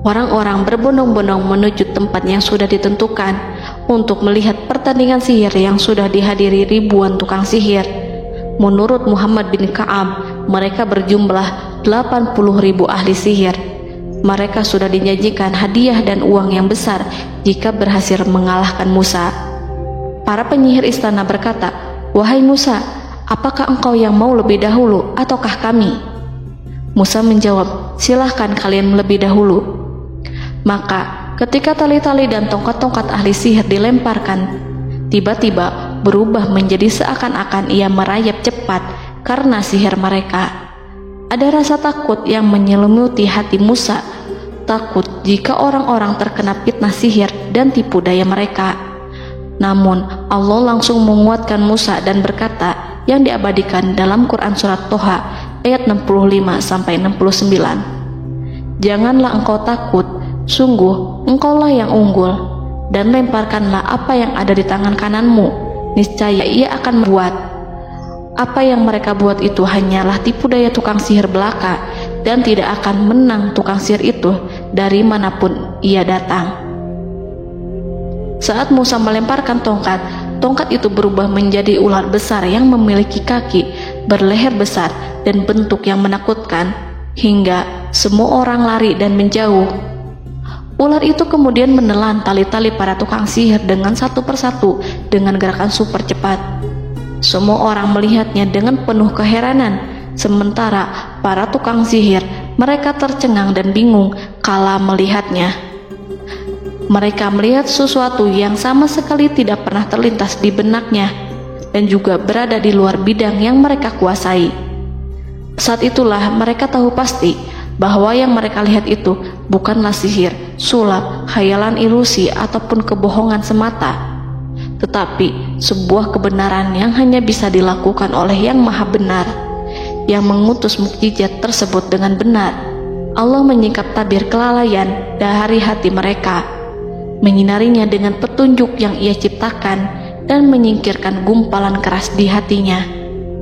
orang-orang berbondong-bondong menuju tempat yang sudah ditentukan untuk melihat pertandingan sihir yang sudah dihadiri ribuan tukang sihir. Menurut Muhammad bin Ka'ab, mereka berjumlah 80.000 ahli sihir. Mereka sudah dijanjikan hadiah dan uang yang besar jika berhasil mengalahkan Musa. Para penyihir istana berkata, wahai Musa, apakah engkau yang mau lebih dahulu ataukah kami? Musa menjawab, silahkan kalian lebih dahulu. Maka ketika tali-tali dan tongkat-tongkat ahli sihir dilemparkan, tiba-tiba berubah menjadi seakan-akan ia merayap cepat karena sihir mereka. Ada rasa takut yang menyelimuti hati Musa, takut jika orang-orang terkena fitnah sihir dan tipu daya mereka. Namun Allah langsung menguatkan Musa dan berkata yang diabadikan dalam Quran Surat Toha ayat 65-69, janganlah engkau takut, sungguh engkaulah yang unggul, dan lemparkanlah apa yang ada di tangan kananmu, niscaya ia akan membuat. Apa yang mereka buat itu hanyalah tipu daya tukang sihir belaka, dan tidak akan menang tukang sihir itu dari manapun ia datang. Saat Musa melemparkan tongkat, tongkat itu berubah menjadi ular besar yang memiliki kaki, berleher besar, dan bentuk yang menakutkan, hingga semua orang lari dan menjauh. Ular itu kemudian menelan tali-tali para tukang sihir dengan satu persatu dengan gerakan super cepat. Semua orang melihatnya dengan penuh keheranan, sementara para tukang sihir mereka tercengang dan bingung kala melihatnya. Mereka melihat sesuatu yang sama sekali tidak pernah terlintas di benaknya dan juga berada di luar bidang yang mereka kuasai. Saat itulah mereka tahu pasti bahwa yang mereka lihat itu bukanlah sihir, sulap, khayalan ilusi ataupun kebohongan semata, tetapi sebuah kebenaran yang hanya bisa dilakukan oleh Yang Maha Benar, yang mengutus mukjizat tersebut dengan benar. Allah menyingkap tabir kelalaian dari hati mereka, menyinarinya dengan petunjuk yang Ia ciptakan, dan menyingkirkan gumpalan keras di hatinya.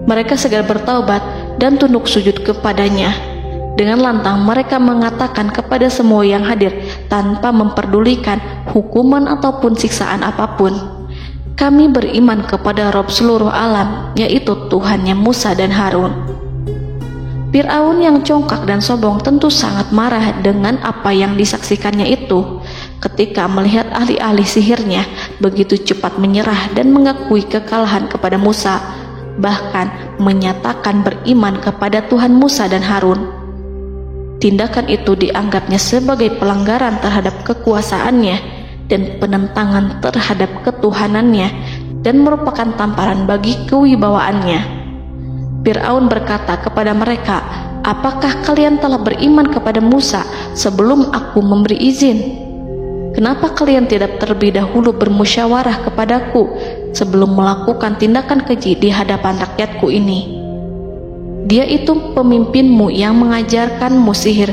Mereka segera bertaubat dan tunduk sujud kepadanya. Dengan lantang mereka mengatakan kepada semua yang hadir tanpa memperdulikan hukuman ataupun siksaan apapun, "Kami beriman kepada Rob seluruh alam, yaitu Tuhannya Musa dan Harun." Fir'aun yang congkak dan sombong tentu sangat marah dengan apa yang disaksikannya itu ketika melihat ahli-ahli sihirnya begitu cepat menyerah dan mengakui kekalahan kepada Musa, bahkan menyatakan beriman kepada Tuhan Musa dan Harun. Tindakan itu dianggapnya sebagai pelanggaran terhadap kekuasaannya dan penentangan terhadap ketuhanannya dan merupakan tamparan bagi kewibawaannya. Fir'aun berkata kepada mereka, "Apakah kalian telah beriman kepada Musa sebelum aku memberi izin? Kenapa kalian tidak terlebih dahulu bermusyawarah kepadaku sebelum melakukan tindakan keji di hadapan rakyatku ini? Dia itu pemimpinmu yang mengajarkanmu sihir,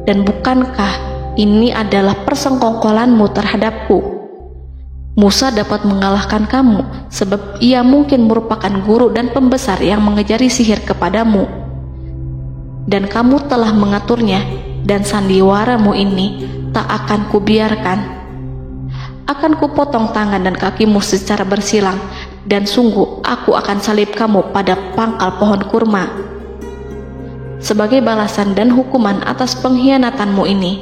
dan bukankah ini adalah persengkongkolanmu terhadapku? Musa dapat mengalahkan kamu sebab ia mungkin merupakan guru dan pembesar yang mengajari sihir kepadamu, dan kamu telah mengaturnya, dan sandiwaramu ini tak akan kubiarkan. Akan kupotong tangan dan kakimu secara bersilang, dan sungguh aku akan salib kamu pada pangkal pohon kurma sebagai balasan dan hukuman atas pengkhianatanmu ini."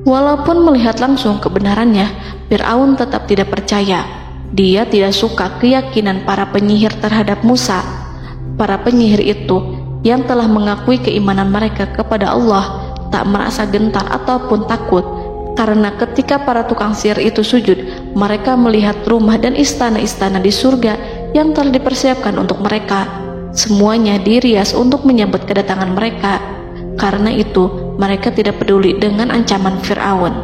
Walaupun melihat langsung kebenarannya, Fir'aun tetap tidak percaya. Dia tidak suka keyakinan para penyihir terhadap Musa. Para penyihir itu yang telah mengakui keimanan mereka kepada Allah tak merasa gentar ataupun takut, karena ketika para tukang sihir itu sujud, mereka melihat rumah dan istana-istana di surga yang telah dipersiapkan untuk mereka. Semuanya dirias untuk menyambut kedatangan mereka. Karena itu mereka tidak peduli dengan ancaman Fir'aun.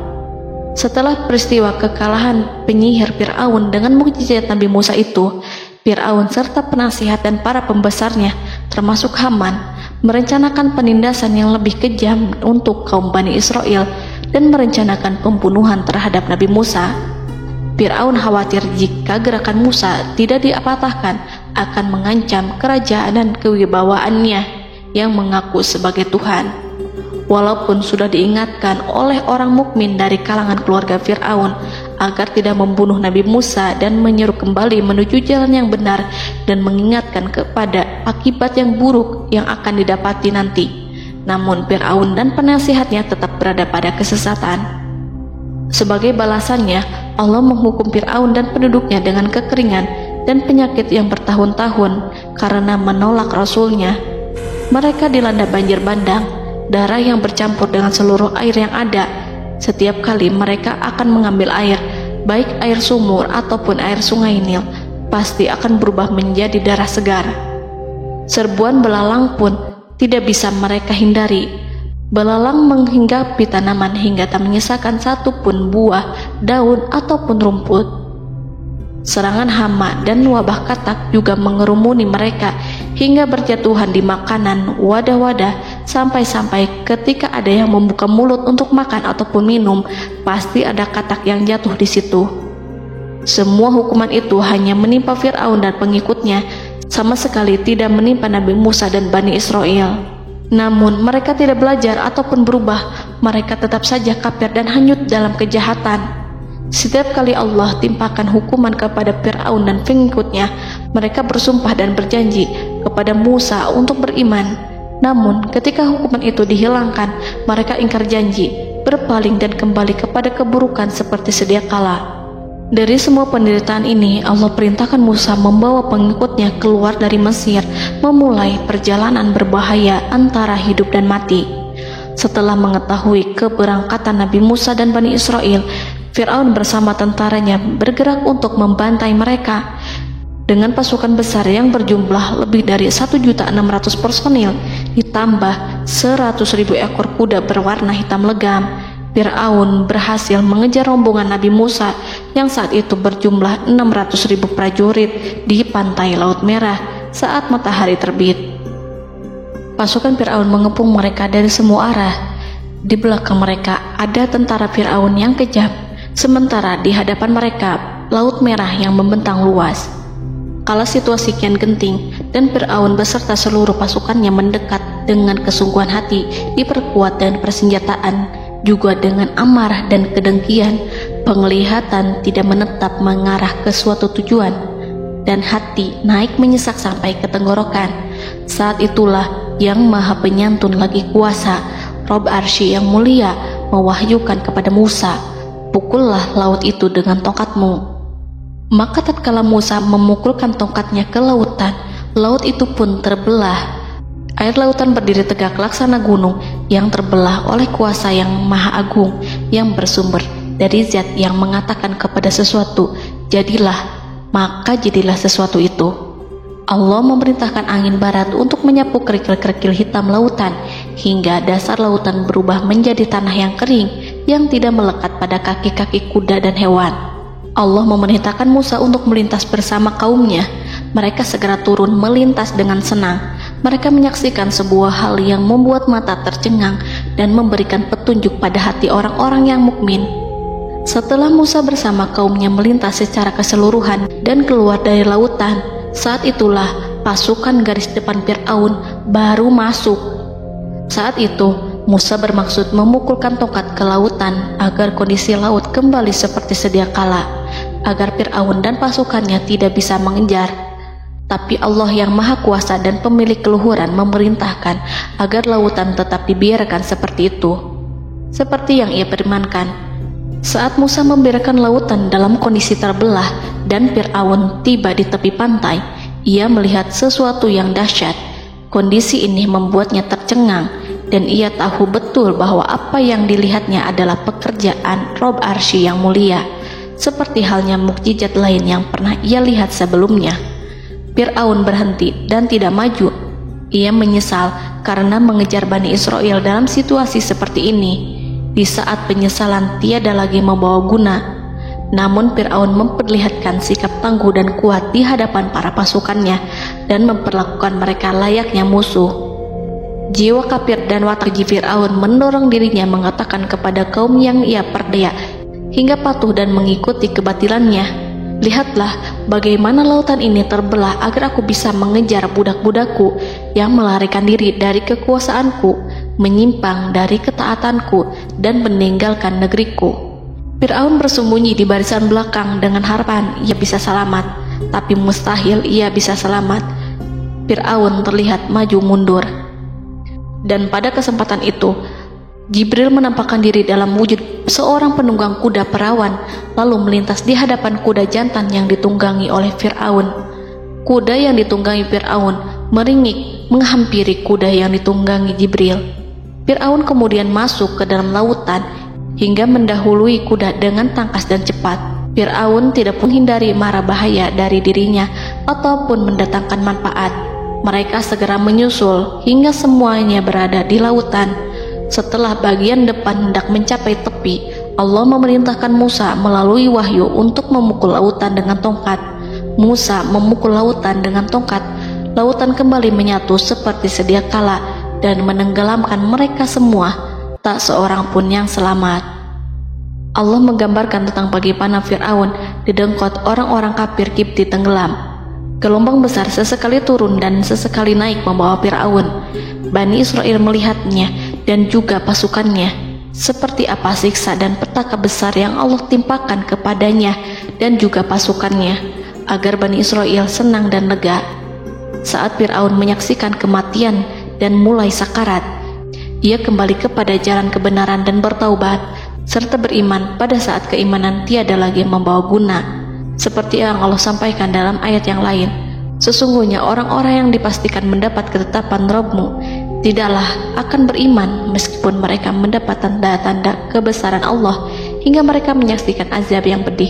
Setelah peristiwa kekalahan penyihir Fir'aun dengan mukjizat Nabi Musa itu, Fir'aun serta penasihat dan para pembesarnya termasuk Haman merencanakan penindasan yang lebih kejam untuk kaum Bani Israel dan merencanakan pembunuhan terhadap Nabi Musa. Fir'aun khawatir jika gerakan Musa tidak diapatahkan akan mengancam kerajaan dan kewibawaannya yang mengaku sebagai Tuhan. Walaupun sudah diingatkan oleh orang mukmin dari kalangan keluarga Fir'aun agar tidak membunuh Nabi Musa dan menyeru kembali menuju jalan yang benar dan mengingatkan kepada akibat yang buruk yang akan didapati nanti, namun Fir'aun dan penasihatnya tetap berada pada kesesatan. Sebagai balasannya, Allah menghukum Fir'aun dan penduduknya dengan kekeringan dan penyakit yang bertahun-tahun karena menolak Rasulnya. Mereka dilanda banjir bandang, darah yang bercampur dengan seluruh air yang ada. Setiap kali mereka akan mengambil air, baik air sumur ataupun air sungai Nil, pasti akan berubah menjadi darah segar. Serbuan belalang pun tidak bisa mereka hindari. Belalang menghinggapi tanaman hingga tak menyisakan satupun buah, daun ataupun rumput. Serangan hama dan wabah katak juga mengerumuni mereka hingga berjatuhan di makanan, wadah-wadah, sampai-sampai ketika ada yang membuka mulut untuk makan ataupun minum, pasti ada katak yang jatuh di situ. Semua hukuman itu hanya menimpa Fir'aun dan pengikutnya, sama sekali tidak menimpa Nabi Musa dan Bani Israel. Namun mereka tidak belajar ataupun berubah, mereka tetap saja kafir dan hanyut dalam kejahatan. Setiap kali Allah timpakan hukuman kepada Fir'aun dan pengikutnya, mereka bersumpah dan berjanji kepada Musa untuk beriman. Namun ketika hukuman itu dihilangkan, mereka ingkar janji, berpaling dan kembali kepada keburukan seperti sedia kala. Dari semua penderitaan ini, Allah perintahkan Musa membawa pengikutnya keluar dari Mesir, memulai perjalanan berbahaya antara hidup dan mati. Setelah mengetahui keberangkatan Nabi Musa dan Bani Israel, Fir'aun bersama tentaranya bergerak untuk membantai mereka. Dengan pasukan besar yang berjumlah lebih dari 1.600.000 personil, ditambah 100.000 ekor kuda berwarna hitam legam, Fir'aun berhasil mengejar rombongan Nabi Musa yang saat itu berjumlah 600.000 prajurit di pantai Laut Merah saat matahari terbit. Pasukan Fir'aun mengepung mereka dari semua arah. Di belakang mereka ada tentara Fir'aun yang kejam, sementara di hadapan mereka Laut Merah yang membentang luas. Kala situasi kian genting dan Fir'aun beserta seluruh pasukannya mendekat dengan kesungguhan hati, diperkuat dan persenjataan, juga dengan amarah dan kedengkian, penglihatan tidak menetap mengarah ke suatu tujuan, dan hati naik menyesak sampai ke tenggorokan. Saat itulah Yang Maha Penyantun lagi kuasa, Rob Arsy yang mulia, mewahyukan kepada Musa, "Pukullah laut itu dengan tongkatmu." Maka tatkala Musa memukulkan tongkatnya ke lautan, laut itu pun terbelah. Air lautan berdiri tegak laksana gunung yang terbelah oleh kuasa yang maha agung, yang bersumber dari zat yang mengatakan kepada sesuatu, "Jadilah," maka jadilah sesuatu itu. Allah memerintahkan angin barat untuk menyapu kerikil-kerikil hitam lautan, hingga dasar lautan berubah menjadi tanah yang kering, yang tidak melekat pada kaki-kaki kuda dan hewan. Allah memerintahkan Musa untuk melintas bersama kaumnya. Mereka segera turun melintas dengan senang. Mereka menyaksikan sebuah hal yang membuat mata tercengang dan memberikan petunjuk pada hati orang-orang yang mukmin. Setelah Musa bersama kaumnya melintas secara keseluruhan dan keluar dari lautan, saat itulah pasukan garis depan Fir'aun baru masuk. Saat itu Musa bermaksud memukulkan tongkat ke lautan agar kondisi laut kembali seperti sedia kala, agar Fir'aun dan pasukannya tidak bisa mengejar. Tapi Allah yang Maha Kuasa dan pemilik keluhuran memerintahkan agar lautan tetap dibiarkan seperti itu, seperti yang Ia firmankan. Saat Musa membiarkan lautan dalam kondisi terbelah dan Fir'aun tiba di tepi pantai, ia melihat sesuatu yang dahsyat. Kondisi ini membuatnya tercengang, dan ia tahu betul bahwa apa yang dilihatnya adalah pekerjaan Rob Arsy yang mulia, seperti halnya mukjizat lain yang pernah ia lihat sebelumnya. Fir'aun berhenti dan tidak maju. Ia menyesal karena mengejar Bani Israel dalam situasi seperti ini, di saat penyesalan tiada lagi membawa guna. Namun Fir'aun memperlihatkan sikap tangguh dan kuat di hadapan para pasukannya dan memperlakukan mereka layaknya musuh. Jiwa kafir dan watak Fir'aun mendorong dirinya mengatakan kepada kaum yang ia perdaya hingga patuh dan mengikuti kebatilannya, "Lihatlah bagaimana lautan ini terbelah agar aku bisa mengejar budak-budakku yang melarikan diri dari kekuasaanku, menyimpang dari ketaatanku, dan meninggalkan negeriku." Fir'aun bersembunyi di barisan belakang dengan harapan ia bisa selamat, tapi mustahil ia bisa selamat. Fir'aun terlihat maju mundur. Dan pada kesempatan itu, Jibril menampakkan diri dalam wujud seorang penunggang kuda perawan, lalu melintas di hadapan kuda jantan yang ditunggangi oleh Fir'aun. Kuda yang ditunggangi Fir'aun meringik menghampiri kuda yang ditunggangi Jibril. Fir'aun kemudian masuk ke dalam lautan hingga mendahului kuda dengan tangkas dan cepat. Fir'aun tidak menghindari mara bahaya dari dirinya ataupun mendatangkan manfaat. Mereka segera menyusul hingga semuanya berada di lautan. Setelah bagian depan hendak mencapai tepi, Allah memerintahkan Musa melalui wahyu untuk memukul lautan dengan tongkat. Musa memukul lautan dengan tongkat. Lautan kembali menyatu seperti sedia kala dan menenggelamkan mereka semua. Tak seorang pun yang selamat. Allah menggambarkan tentang bagaimana Fir'aun didengkot orang-orang kafir Kipti tenggelam. Gelombang besar sesekali turun dan sesekali naik membawa Fir'aun. Bani Israel melihatnya dan juga pasukannya. seperti apa siksa dan petaka besar yang Allah timpakan kepadanya dan juga pasukannya, agar Bani Israel senang dan lega. Saat Fir'aun menyaksikan kematian dan mulai sakarat, ia kembali kepada jalan kebenaran dan bertaubat, serta beriman pada saat keimanan tiada lagi membawa guna. Seperti yang Allah sampaikan dalam ayat yang lain, sesungguhnya orang-orang yang dipastikan mendapat ketetapan Rabb-Mu tidaklah akan beriman meskipun mereka mendapat tanda-tanda kebesaran Allah hingga mereka menyaksikan azab yang pedih.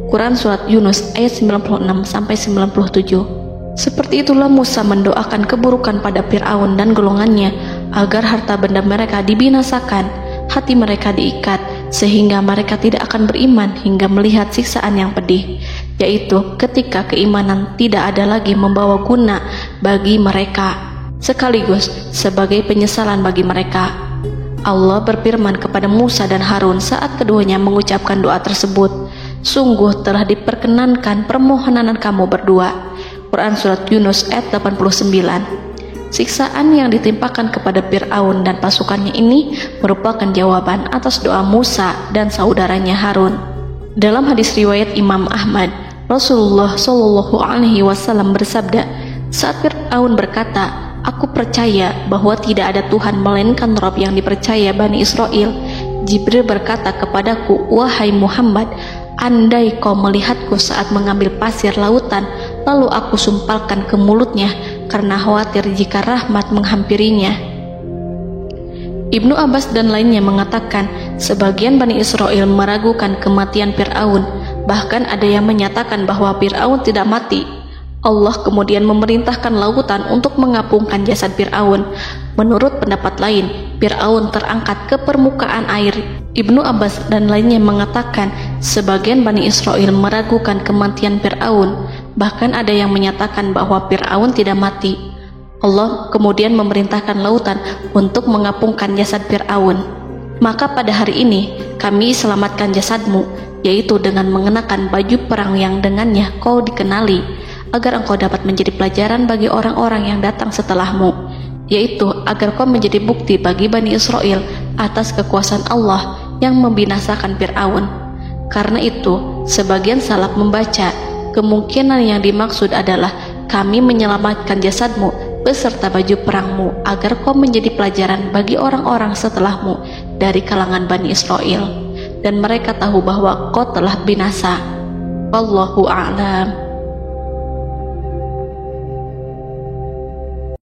Quran Surat Yunus ayat 96-97. Seperti itulah Musa mendoakan keburukan pada Fir'aun dan golongannya agar harta benda mereka dibinasakan, hati mereka diikat sehingga mereka tidak akan beriman hingga melihat siksaan yang pedih, yaitu ketika keimanan tidak ada lagi membawa guna bagi mereka, sekaligus sebagai penyesalan bagi mereka. Allah berfirman kepada Musa dan Harun saat keduanya mengucapkan doa tersebut, sungguh telah diperkenankan permohonan kamu berdua. Quran Surat Yunus ayat 89. Siksaan yang ditimpakan kepada Fir'aun dan pasukannya ini merupakan jawaban atas doa Musa dan saudaranya Harun. Dalam hadis riwayat Imam Ahmad, Rasulullah Shallallahu Alaihi Wasallam bersabda, saat Fir'aun berkata, aku percaya bahwa tidak ada Tuhan melainkan Rabb yang dipercaya Bani Israel, Jibril berkata kepadaku, wahai Muhammad, andai kau melihatku saat mengambil pasir lautan, lalu aku sumpalkan ke mulutnya karena khawatir jika rahmat menghampirinya. Ibnu Abbas dan lainnya mengatakan sebagian Bani Israel meragukan kematian Fir'aun, bahkan ada yang menyatakan bahwa Fir'aun tidak mati. Allah kemudian memerintahkan lautan untuk mengapungkan jasad Fir'aun. Menurut pendapat lain, Fir'aun terangkat ke permukaan air. Ibnu Abbas dan lainnya mengatakan sebagian Bani Israel meragukan kematian Fir'aun, bahkan ada yang menyatakan bahwa Fir'aun tidak mati. Allah kemudian memerintahkan lautan untuk mengapungkan jasad Fir'aun. Maka pada hari ini kami selamatkan jasadmu, yaitu dengan mengenakan baju perang yang dengannya kau dikenali, agar engkau dapat menjadi pelajaran bagi orang-orang yang datang setelahmu, yaitu agar kau menjadi bukti bagi Bani Israel atas kekuasaan Allah yang membinasakan Fir'aun. Karena itu, sebagian salaf membaca kemungkinan yang dimaksud adalah kami menyelamatkan jasadmu beserta baju perangmu agar kau menjadi pelajaran bagi orang-orang setelahmu dari kalangan Bani Israel, dan mereka tahu bahwa kau telah binasa. Wallahu a'lam.